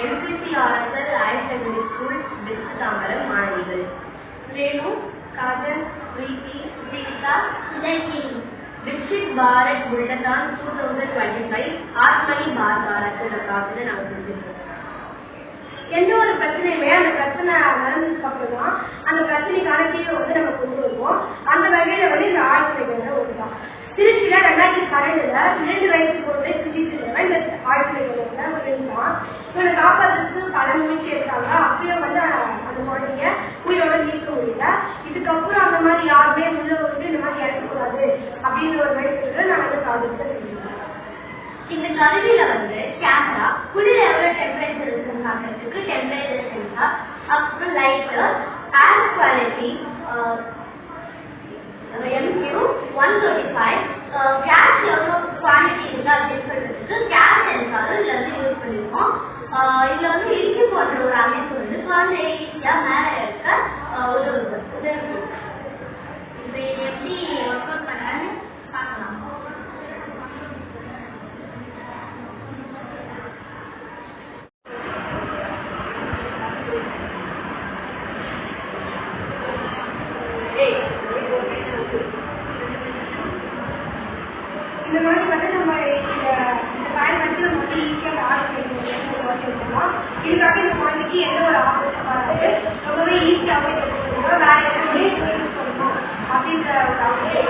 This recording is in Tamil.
MCC Oracle Higher Secondary School, District Tambaram மாணவிகள் ரேணு, காஜல், பிரீத்தி, சீதா, சுதர்ஷினி. டிஸ்ட்ரிக்ட் பாரத் புல்லட்டான் 2025 ஆத்மனி பாரத் பாராட்டு நாங்கள் செஞ்சிருக்கோம். எந்த ஒரு பிரச்சனையுமே அந்த பிரச்சனை நடந்ததுக்கு அப்புறம் தான் அந்த பிரச்சனைக்கான தீர்வை நம்ம கொண்டு வருவோம். அந்த வகையில இந்த ஆழ்நிலைகள் ஒன்றுதான். திருச்சியில 2012 2 வயசுக்கு ஒரு பிசிக்ஸ் இந்த ஆழ்நிலைகள் தான் இவனை காப்பாற்றுறதுக்கு பல முயற்சி எடுத்தாங்க. அப்பயும் அந்த குழந்தைங்க உயிரோட நீக்க முடியல. இதுக்கப்புறம் அந்த மாதிரி யாருமே உள்ள இந்த மாதிரி இறக்கக்கூடாது அப்படின்ற ஒரு மையத்துல நான் சாதிச்சு செஞ்சேன். இந்த கருவியில கேமரா உள்ள எவ்வளவு டெம்பரேச்சர் இருக்குன்னு பார்க்கறதுக்கு டெம்பரேச்சர் சென்சார், அப்புறம் light, air quality, MQ135 gas எவ்வளோ குவாலிட்டி இருக்கு அப்படின்னு சொல்றதுக்கு கேஸ் சென்சார் இதுல யூஸ் பண்ணிருக்கோம். இதுல இறுக்கி போடுற ஒரு அமைப்பு குழந்தை ஈஸியா மேல இருக்க உதவுது. இப்ப இது எப்படி ஒர்க் அவுட் பண்றான்னு பார்க்கலாம். இந்த மாதிரி நம்ம இந்த பயன்படுத்தி நம்ம ஈஸியாக ஆரம்பிக்கலாம். இதுக்காக இந்த குழந்தைக்கு எந்த ஒரு ஆபத்தும் வராது. ரொம்பவே ஈஸியாகவே வேற எதுவுமே சொல்லணும் அப்படின்ற ஒரு அவசியம்